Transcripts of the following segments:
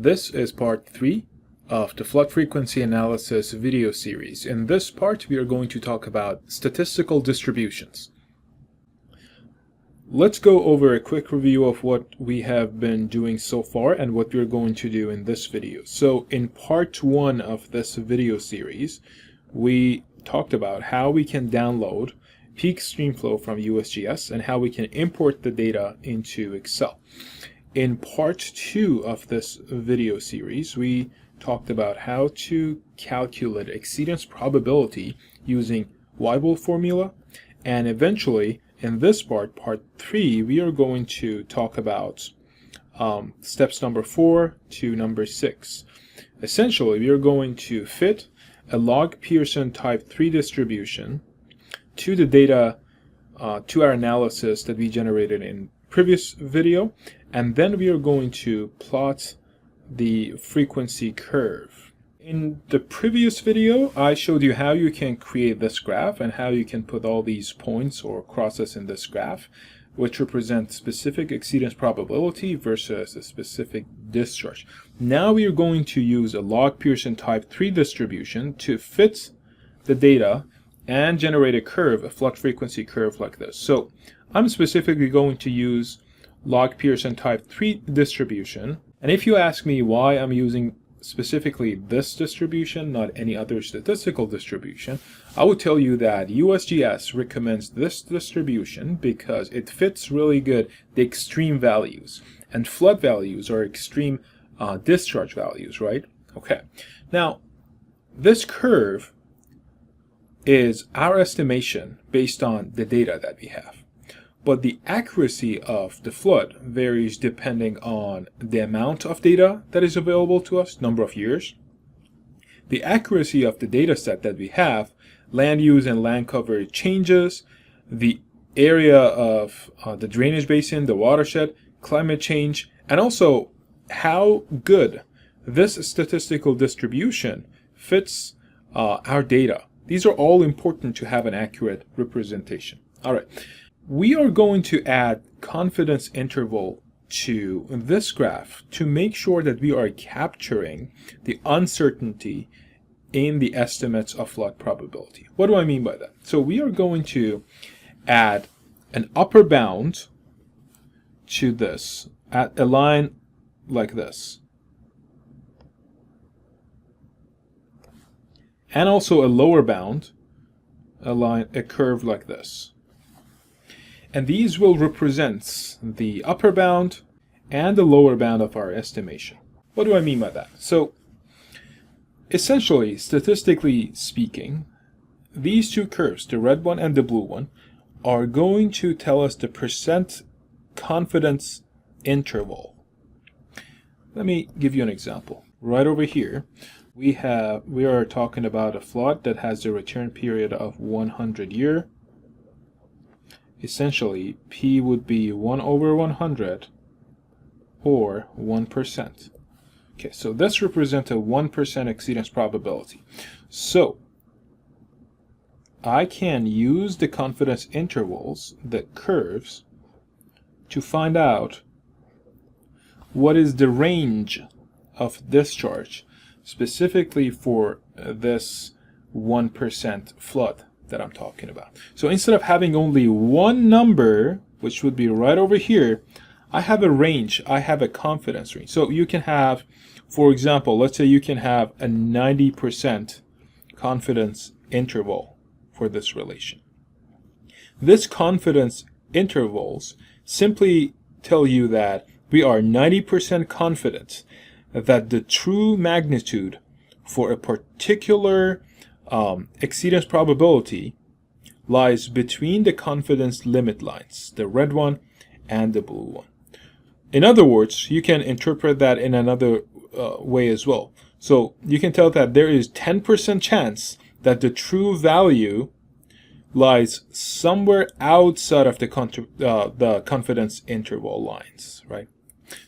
This is part 3 of the flood frequency analysis video series. In this part, we are going to talk about statistical distributions. Let's go over a quick review of what we have been doing so far and what we're going to do in this video. So in part 1 of this video series, we talked about how we can download peak streamflow from USGS and how we can import the data into Excel. In part 2 of this video series, we talked about how to calculate exceedance probability using Weibull formula, and eventually in this part 3, we are going to talk about steps number 4 to number 6. Essentially, we are going to fit a log Pearson type 3 distribution to the data, to our analysis that we generated in previous video, and then we are going to plot the frequency curve. In the previous video, I showed you how you can create this graph and how you can put all these points or crosses in this graph, which represent specific exceedance probability versus a specific discharge. Now we are going to use a log Pearson type 3 distribution to fit the data and generate a curve, a flood frequency curve like this. So I'm specifically going to use log Pearson type 3 distribution. And if you ask me why I'm using specifically this distribution, not any other statistical distribution, I would tell you that USGS recommends this distribution because it fits really good the extreme values. And flood values are extreme discharge values, right? Okay. Now, this curve is our estimation based on the data that we have. But the accuracy of the flood varies depending on the amount of data that is available to us, number of years, the accuracy of the data set that we have, land use and land coverage changes, the area of the drainage basin, the watershed, climate change, and also how good this statistical distribution fits our data. These are all important to have an accurate representation. All right. We are going to add confidence interval to this graph to make sure that we are capturing the uncertainty in the estimates of flood probability. What do I mean by that? So we are going to add an upper bound to this at a line like this, and also a lower bound, a curve like this. And these will represent the upper bound and the lower bound of our estimation. What do I mean by that? So essentially, statistically speaking, these two curves, the red one and the blue one, are going to tell us the percent confidence interval. Let me give you an example. Right over here, we are talking about a flood that has a return period of 100 years. Essentially, P would be 1 over 100 or 1%. Okay, so this represents a 1% exceedance probability. So I can use the confidence intervals, the curves, to find out what is the range of discharge specifically for this 1% flood that I'm talking about. So instead of having only one number, which would be right over here, I have a range, I have a confidence range. So you can have, for example, let's say you can have a 90% confidence interval for this relation. This confidence intervals simply tell you that we are 90% confident that the true magnitude for a particular exceedance probability lies between the confidence limit lines, the red one and the blue one. In other words, you can interpret that in another way as well. So you can tell that there is 10% chance that the true value lies somewhere outside of the confidence interval lines, right?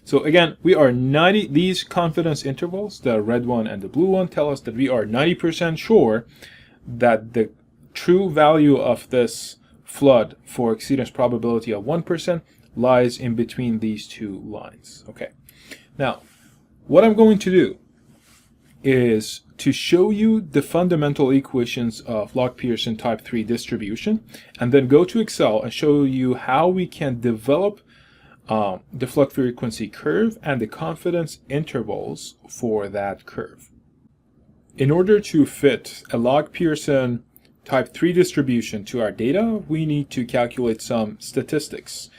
So again, we are these confidence intervals, the red one and the blue one, tell us that we are 90% sure that the true value of this flood for exceedance probability of 1% lies in between these two lines. Okay. Now, What I'm going to do is to show you the fundamental equations of log Pearson type 3 distribution, and then go to Excel and show you how we can develop the flood frequency curve and the confidence intervals for that curve. In order to fit a log Pearson type 3 distribution to our data, we need to calculate some statistics.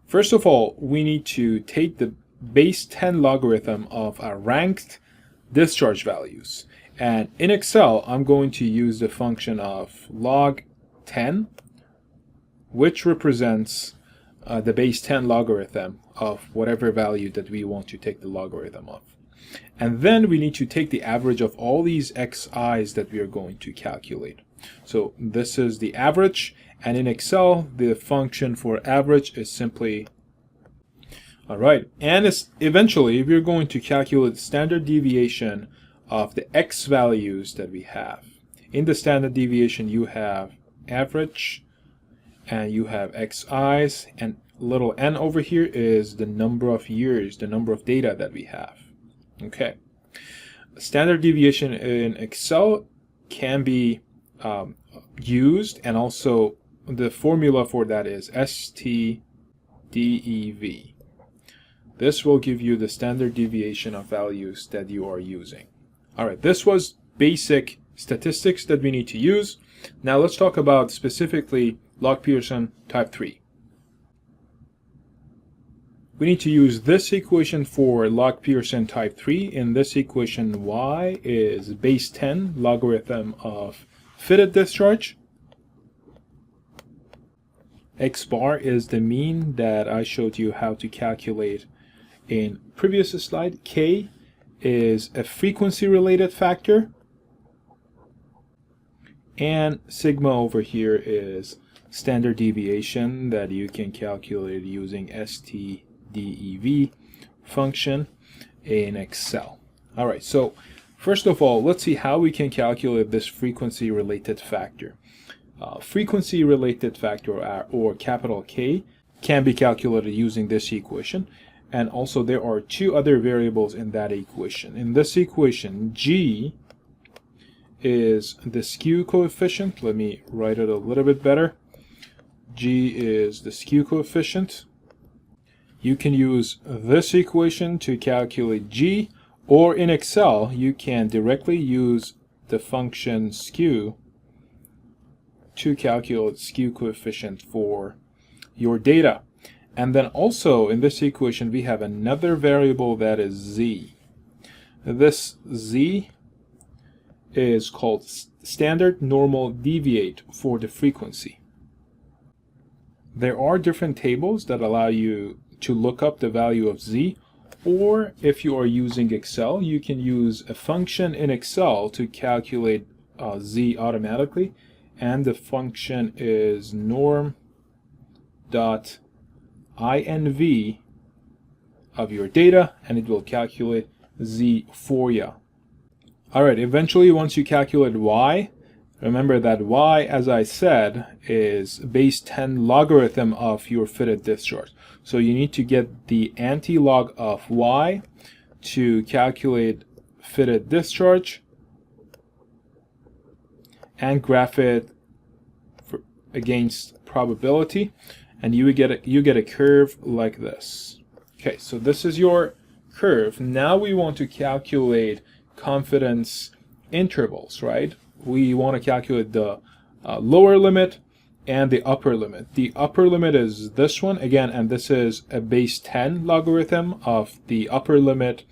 First of all, we need to take the base 10 logarithm of our ranked discharge values. And in Excel, I'm going to use the function of log 10, which represents the base 10 logarithm of whatever value that we want to take the logarithm of. And then we need to take the average of all these xi's that we are going to calculate. So this is the average, and in Excel, the function for average is simply, all right, and eventually we're going to calculate the standard deviation of the x values that we have. In the standard deviation, you have average, and you have xi's, and little n over here is the number of years, the number of data that we have. Okay. Standard deviation in Excel can be used, and also the formula for that is STDEV. This will give you the standard deviation of values that you are using. All right, this was basic statistics that we need to use. Now let's talk about specifically log Pearson type 3. We need to use this equation for log Pearson type 3. In this equation, y is base 10 logarithm of fitted discharge. X bar is the mean that I showed you how to calculate in previous slide. K is a frequency related factor. And sigma over here is standard deviation that you can calculate using STDEV function in Excel. All right, so first of all, let's see how we can calculate this frequency related factor. Frequency related factor, or capital K, can be calculated using this equation. And also there are two other variables in that equation. In this equation, G is the skew coefficient. Let me write it a little bit better. G is the skew coefficient. You can use this equation to calculate G, or in Excel, you can directly use the function skew to calculate skew coefficient for your data. And then also in this equation, we have another variable that is Z. This Z is called standard normal deviate for the frequency. There are different tables that allow you to look up the value of Z, or if you are using Excel, you can use a function in Excel to calculate Z automatically, and the function is norm.inv of your data, and it will calculate Z for you. Alright, eventually once you calculate Y, remember that Y, as I said, is base 10 logarithm of your fitted discharge. So you need to get the anti-log of Y to calculate fitted discharge and graph it against probability, and you get a curve like this. Okay, so this is your curve. Now we want to calculate confidence intervals, right? We want to calculate the lower limit and the upper limit. The upper limit is this one again, and this is a base 10 logarithm of the upper limit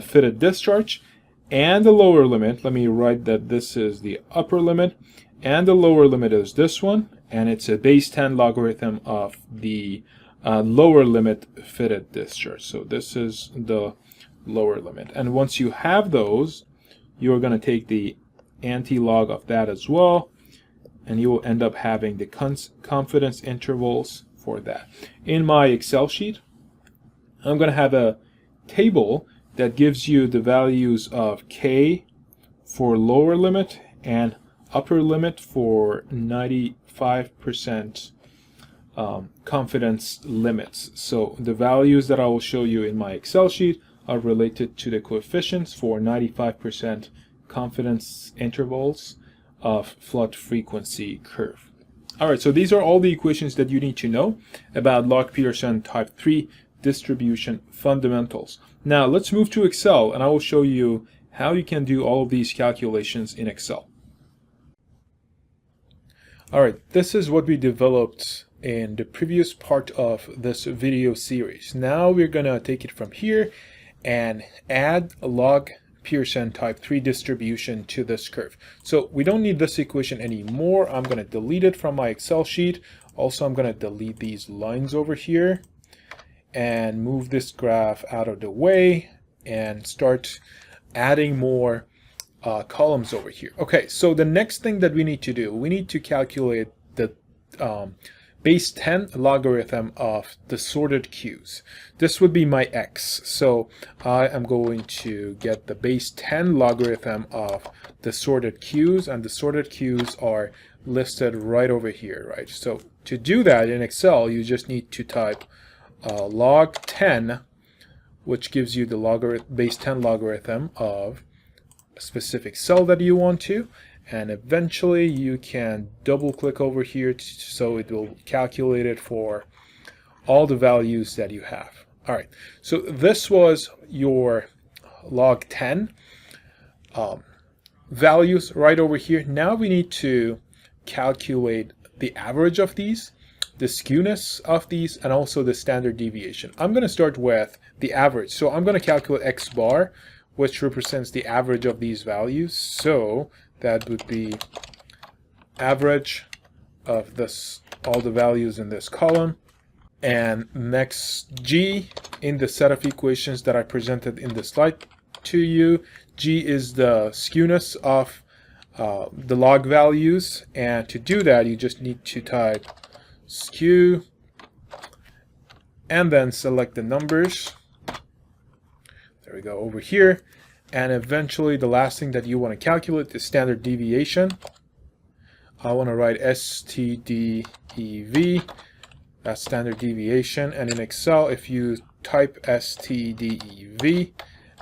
fitted discharge, and the lower limit, let me write that this is the upper limit, and the lower limit is this one, and it's a base 10 logarithm of the lower limit fitted discharge. So this is the lower limit, and once you have those, you're going to take the anti-log of that as well, and you will end up having the confidence intervals for that. In my Excel sheet, I'm going to have a table that gives you the values of K for lower limit and upper limit for 95% confidence limits. So the values that I will show you in my Excel sheet are related to the coefficients for 95% confidence intervals of flood frequency curve. Alright, so these are all the equations that you need to know about log Pearson type 3 distribution fundamentals. Now let's move to Excel and I will show you how you can do all of these calculations in Excel. Alright, this is what we developed in the previous part of this video series. Now we're gonna take it from here and add a log Pearson type 3 distribution to this curve. So we don't need this equation anymore. I'm going to delete it from my Excel sheet. Also, I'm going to delete these lines over here and move this graph out of the way and start adding more columns over here. Okay, so the next thing that we need to do, we need to calculate the base 10 logarithm of the sorted queues. This would be my x. So I am going to get the base 10 logarithm of the sorted queues, and the sorted queues are listed right over here, right? So to do that in Excel, you just need to type log 10, which gives you the base 10 logarithm of a specific cell that you want to. And eventually you can double click over here so it will calculate it for all the values that you have. All right, so this was your log 10 values right over here. Now we need to calculate the average of these, the skewness of these, and also the standard deviation. I'm going to start with the average. So I'm going to calculate x bar, which represents the average of these values. So that would be average of this, all the values in this column. And next, G in the set of equations that I presented in the slide to you. G is the skewness of the log values. And to do that, you just need to type skew and then select the numbers. There we go, over here. And eventually the last thing that you want to calculate is standard deviation. I want to write STDEV, that's standard deviation. And in Excel, if you type STDEV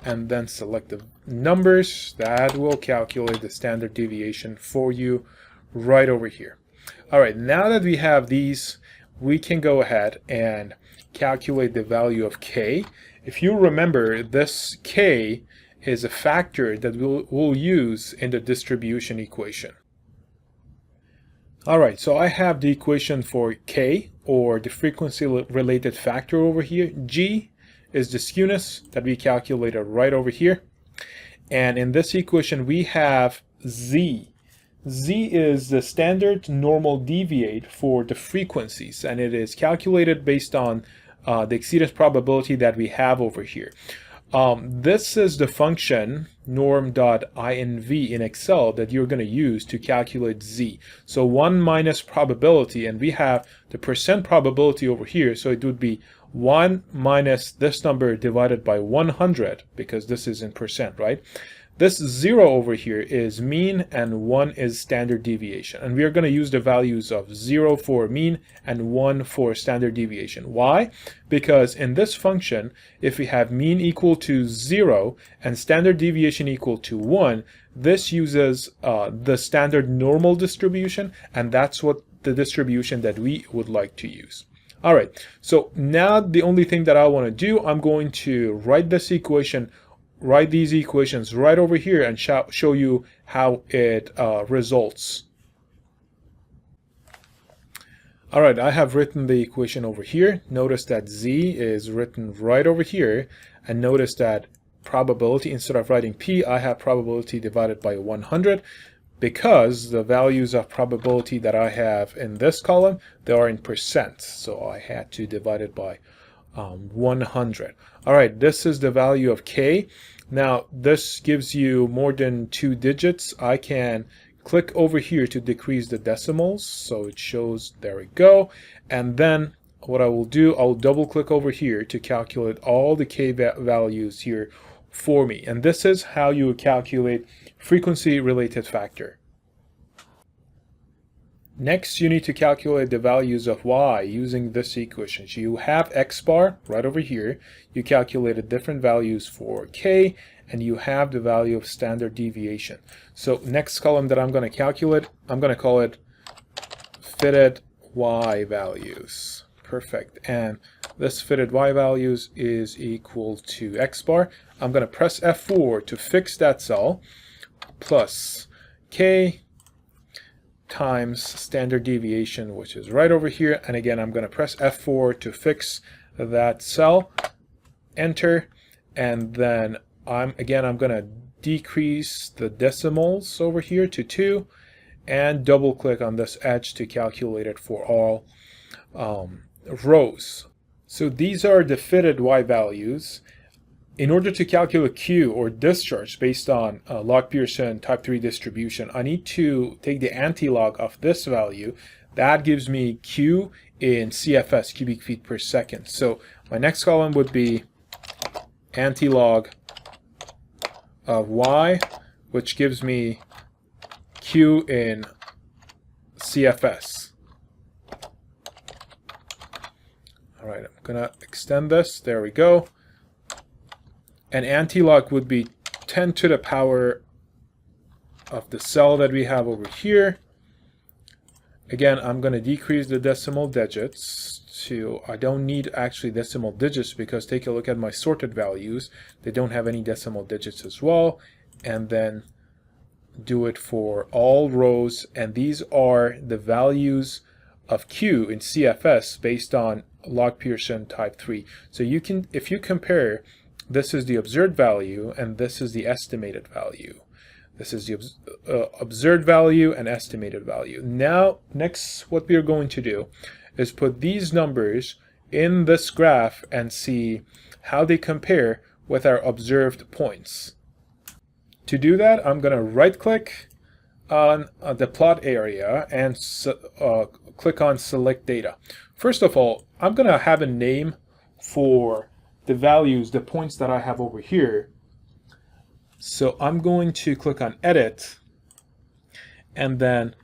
and then select the numbers, that will calculate the standard deviation for you right over here. All right, now that we have these, we can go ahead and calculate the value of K. If you remember, this K is a factor that we'll use in the distribution equation. All right, so I have the equation for K, or the frequency related factor over here. G is the skewness that we calculated right over here. And in this equation, we have Z. Z is the standard normal deviate for the frequencies, and it is calculated based on the exceedance probability that we have over here. This is the function norm.inv in Excel that you're going to use to calculate Z. So 1 minus probability, and we have the percent probability over here, so it would be 1 minus this number divided by 100, because this is in percent, right? This 0 over here is mean and 1 is standard deviation. And we are going to use the values of 0 for mean and 1 for standard deviation. Why? Because in this function, if we have mean equal to 0 and standard deviation equal to 1, this uses the standard normal distribution, and that's what the distribution that we would like to use. All right, so now the only thing that I want to do, I'm going to write these equations right over here and show you how it results. All right, I have written the equation over here. Notice that Z is written right over here, and notice that probability, instead of writing P, I have probability divided by 100, because the values of probability that I have in this column, they are in percent, so I had to divide it by 100. All right, this is the value of K. Now this gives you more than 2 digits. I can click over here to decrease the decimals, so it shows, there we go. And then what I will do, I'll double click over here to calculate all the K values here for me. And this is how you calculate frequency related factor. Next, you need to calculate the values of y using this equation. So you have x bar right over here. You calculated different values for k, and you have the value of standard deviation. So next column that I'm going to calculate, I'm going to call it fitted y values. Perfect. And this fitted y values is equal to x bar. I'm going to press F4 to fix that cell, plus k times standard deviation, which is right over here. And again, I'm going to press F4 to fix that cell, enter, and then I'm going to decrease the decimals over here to 2 and double click on this edge to calculate it for all rows. So these are the fitted y values. In order to calculate Q or discharge based on log Pearson type 3 distribution, I need to take the anti-log of this value. That gives me Q in CFS, cubic feet per second. So my next column would be anti-log of Y, which gives me Q in CFS. All right, I'm gonna extend this. There we go. And anti-log would be 10 to the power of the cell that we have over here. Again, I'm going to decrease the decimal digits to, I don't need actually decimal digits, because take a look at my sorted values. They don't have any decimal digits as well. And then do it for all rows. And these are the values of Q in CFS based on log Pearson type 3. So you can, if you compare, this is the observed value and this is the estimated value. This is the observed value and estimated value. Now, next, what we are going to do is put these numbers in this graph and see how they compare with our observed points. To do that, I'm going to right-click on the plot area and click on Select Data. First of all, I'm going to have a name for the values, the points that I have over here. So I'm going to click on Edit, and then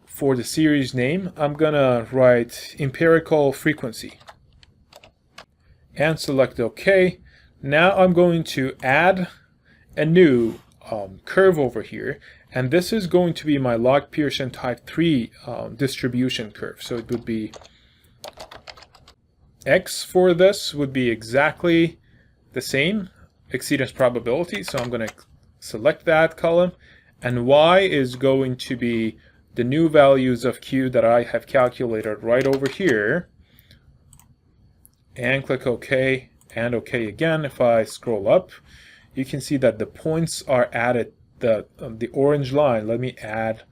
for the series name, I'm going to write empirical frequency and select OK. Now I'm going to add a new curve over here, and this is going to be my log Pearson type 3 distribution curve. So it would be X for this would be exactly the same, exceedance probability. So I'm going to select that column, and Y is going to be the new values of Q that I have calculated right over here, and click OK and OK again. If I scroll up, you can see that the points are added, the orange line. Let me add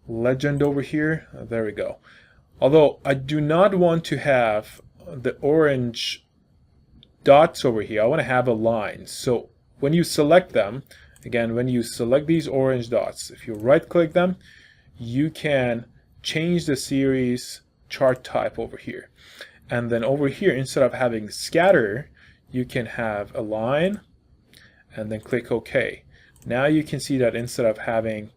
legend over here. There we go. Although I do not want to have the orange dots over here, I want to have a line. So when you select them, again, when you select these orange dots, if you right click them, you can change the series chart type over here. And then over here, instead of having scatter, you can have a line and then click OK. Now you can see that instead of having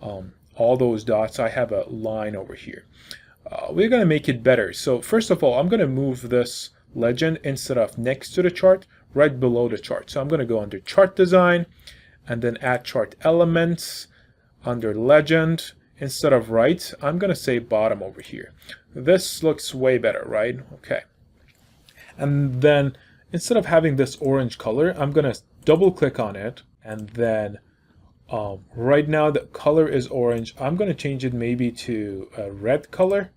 all those dots, I have a line over here. We're going to make it better. So first of all, I'm going to move this legend, instead of next to the chart, right below the chart. So I'm going to go under Chart Design and then Add Chart Elements. Under Legend, instead of right, I'm going to say bottom over here. This looks way better, right? Okay. And then instead of having this orange color, I'm going to double click on it, and then right now the color is orange. I'm going to change it maybe to a red color,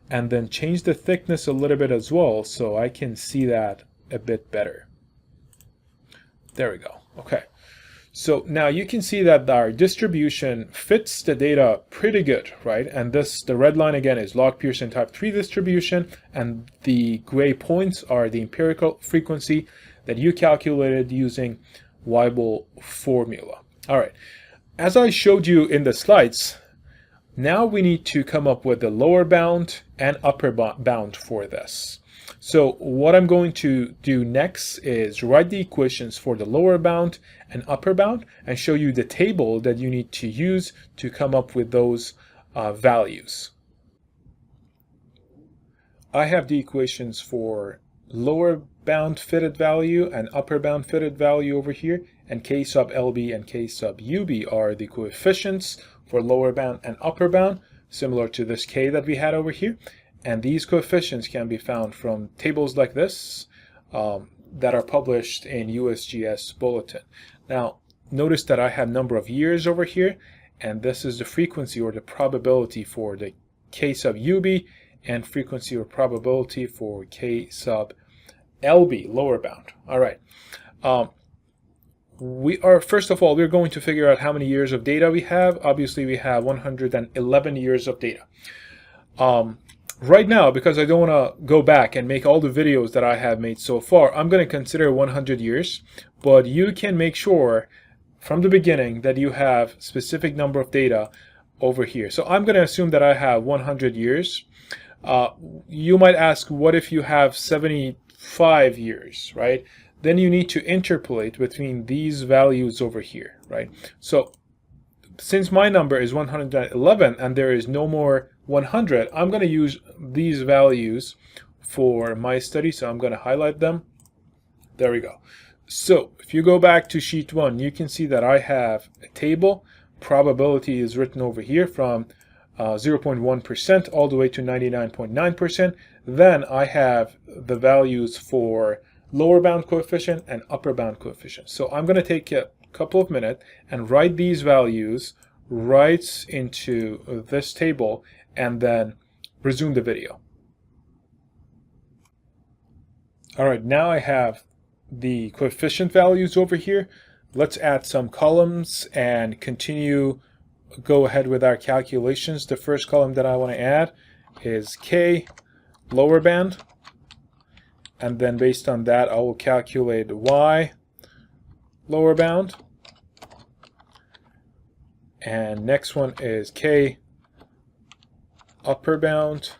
and then change the thickness a little bit as well so I can see that a bit better. There we go. Okay. So now you can see that our distribution fits the data pretty good, right? And this, the red line again, is log Pearson type 3 distribution, and the gray points are the empirical frequency that you calculated using Weibull formula. All right. As I showed you in the slides, now we need to come up with the lower bound and upper bound for this. So what I'm going to do next is write the equations for the lower bound and upper bound and show you the table that you need to use to come up with those values. I have the equations for lower bound fitted value and upper bound fitted value over here, and K sub LB and K sub UB are the coefficients for lower bound and upper bound, similar to this K that we had over here. And these coefficients can be found from tables like this that are published in USGS Bulletin. Now, notice that I have number of years over here, and this is the frequency or the probability for the K sub UB and frequency or probability for K sub LB, lower bound. All right. First of all, we're going to figure out how many years of data we have. Obviously, we have 111 years of data. Right now, because I don't want to go back and make all the videos that I have made so far, I'm going to consider 100 years, but you can make sure from the beginning that you have specific number of data over here. So I'm going to assume that I have 100 years. You might ask, what if you have 75 years, right? Then you need to interpolate between these values over here, right? So since my number is 111 and there is no more 100, I'm going to use these values for my study. So I'm going to highlight them. There we go. So if you go back to sheet 1, you can see that I have a table. Probability is written over here from 0.1% all the way to 99.9%. Then I have the values for lower bound coefficient and upper bound coefficient. So I'm going to take a couple of minutes and write these values right into this table and then resume the video. All right, now I have the coefficient values over here. Let's add some columns and go ahead with our calculations. The first column that I want to add is K, lower band, and then based on that I will calculate Y, lower bound, and next one is K, upper bound,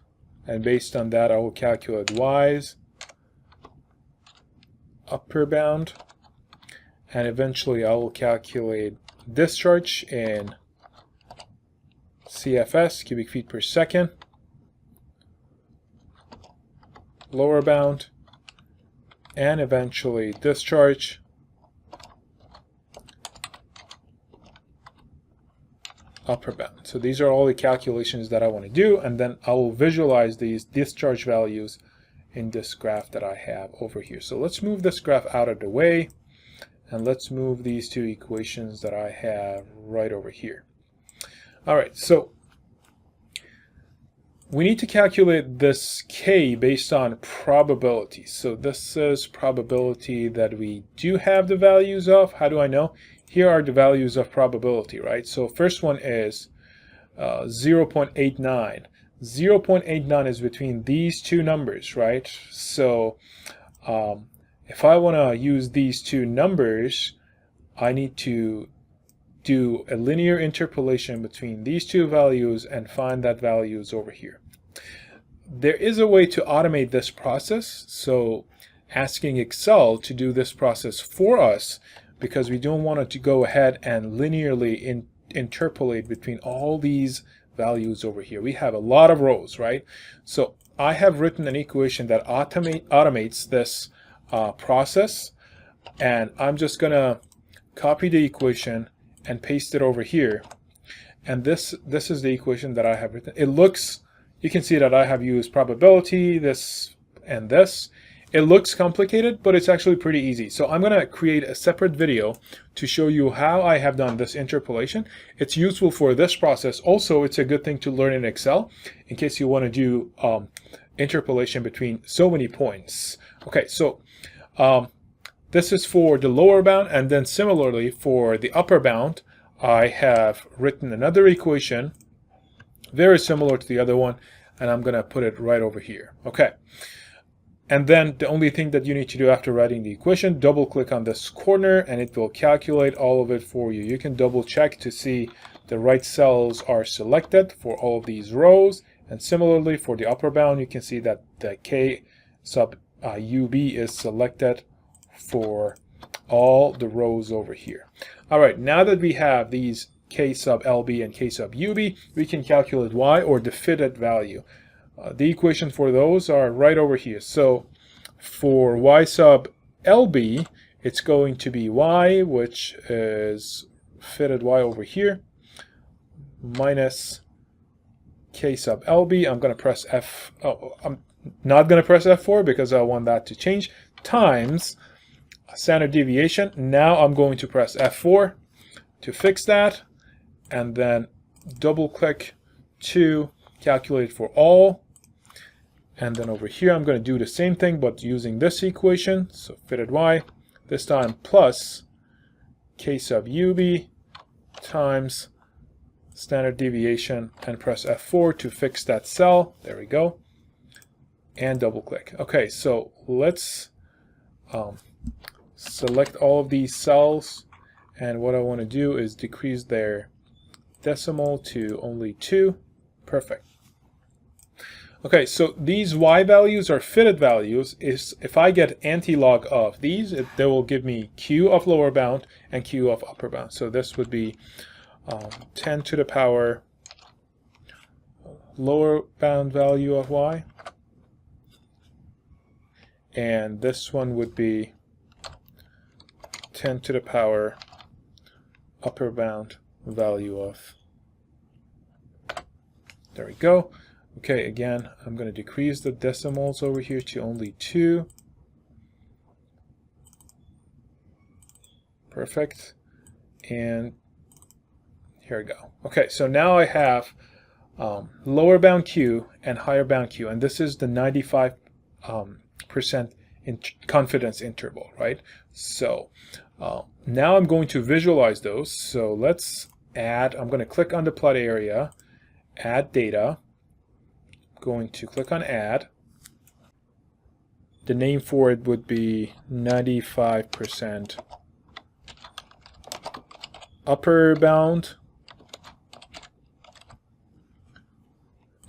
and based on that I will calculate Y's, upper bound, and eventually I will calculate discharge in CFS, cubic feet per second, lower bound, and eventually discharge upper bound. So these are all the calculations that I want to do, and then I will visualize these discharge values in this graph that I have over here. So let's move this graph out of the way, and let's move these two equations that I have right over here. All right, so we need to calculate this K based on probability. So this is probability that we do have the values of. How do I know? Here are the values of probability, right? So first one is 0.89. 0.89 is between these two numbers, right? So if I want to use these two numbers, I need to do a linear interpolation between these two values and find that values over here. There is a way to automate this process, so asking Excel to do this process for us, because we don't want it to go ahead and linearly interpolate between all these values over here. We have a lot of rows, right? So I have written an equation that automates this process, and I'm just gonna copy the equation and paste it over here. And this is the equation that I have written. It looks, you can see that I have used probability, this and this. It looks complicated, but it's actually pretty easy. So I'm gonna create a separate video to show you how I have done this interpolation. It's useful for this process. Also, it's a good thing to learn in Excel in case you wanna do interpolation between so many points. Okay, so this is for the lower bound, and then similarly for the upper bound, I have written another equation very similar to the other one, and I'm going to put it right over here. Okay. And then the only thing that you need to do after writing the equation, double click on this corner and it will calculate all of it for you. You can double check to see the right cells are selected for all of these rows. And similarly for the upper bound, you can see that the K sub UB is selected for all the rows over here. All right, now that we have these K sub LB and K sub UB, we can calculate Y, or the fitted value. The equations for those are right over here. So for Y sub LB, it's going to be Y, which is fitted Y over here, minus K sub LB. I'm going to press F. Oh, I'm not going to press F4 because I want that to change, times standard deviation. Now I'm going to press F4 to fix that, and then double click to calculate for all. And then over here I'm going to do the same thing but using this equation. So fitted Y, this time plus K sub UB times standard deviation, and press F4 to fix that cell. There we go. And double click. Okay, so let's select all of these cells, and what I want to do is decrease their decimal to only 2. Perfect. Okay, so these Y values are fitted values. If I get anti-log of these, they will give me Q of lower bound and Q of upper bound. So this would be 10 to the power lower bound value of Y, and this one would be 10 to the power upper bound value of. There we go. Okay, again, I'm going to decrease the decimals over here to only 2. Perfect. And here we go. Okay, so now I have lower bound Q and higher bound Q, and this is the 95% confidence interval, right? So now I'm going to visualize those. So let's add, I'm going to click on the plot area, add data. Going to click on add. The name for it would be 95% upper bound.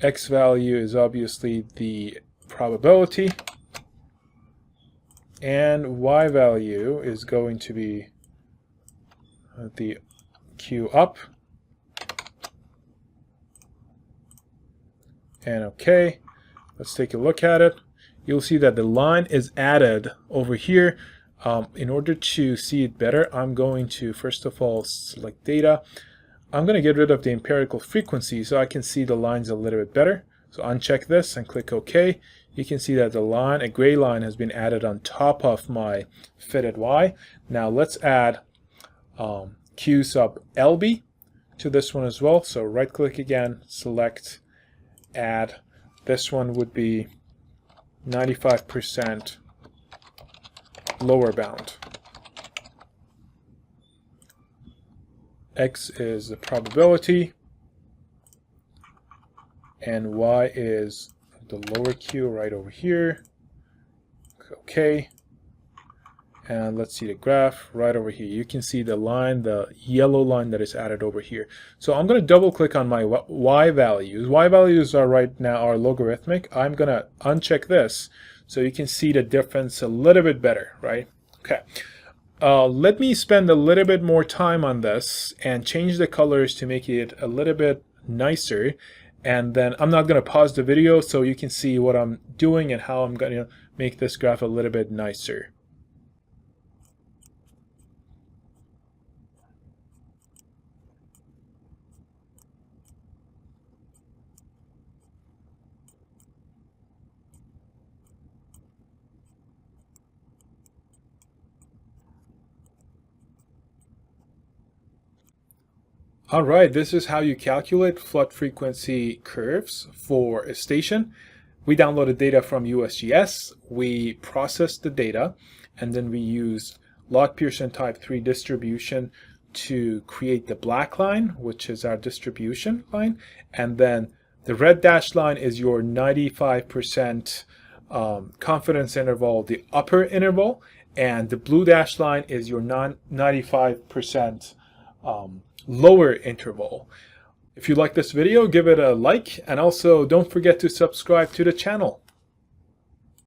X value is obviously the probability, and Y value is going to be the Q up. And okay, let's take a look at it. You'll see that the line is added over here. In order to see it better, I'm going to first of all select data. I'm going to get rid of the empirical frequency so I can see the lines a little bit better. So uncheck this and click OK. You can see that the line, a gray line, has been added on top of my fitted Y. Now let's add Q sub LB to this one as well. So right click again, select, add. This one would be 95% lower bound. X is the probability, and Y is the lower Q right over here. Okay. And let's see the graph right over here. You can see the line, the yellow line that is added over here. So I'm going to double click on my Y values. Y values are right now are logarithmic. I'm going to uncheck this so you can see the difference a little bit better, right? Okay. Let me spend a little bit more time on this and change the colors to make it a little bit nicer. And then I'm not going to pause the video so you can see what I'm doing and how I'm going to make this graph a little bit nicer. All right, this is how you calculate flood frequency curves for a station. We downloaded data from USGS, we processed the data, and then we used log Pearson type 3 distribution to create the black line, which is our distribution line, and then the red dashed line is your 95% confidence interval, the upper interval, and the blue dashed line is your 95% lower interval. If you like this video, give it a like, and also don't forget to subscribe to the channel.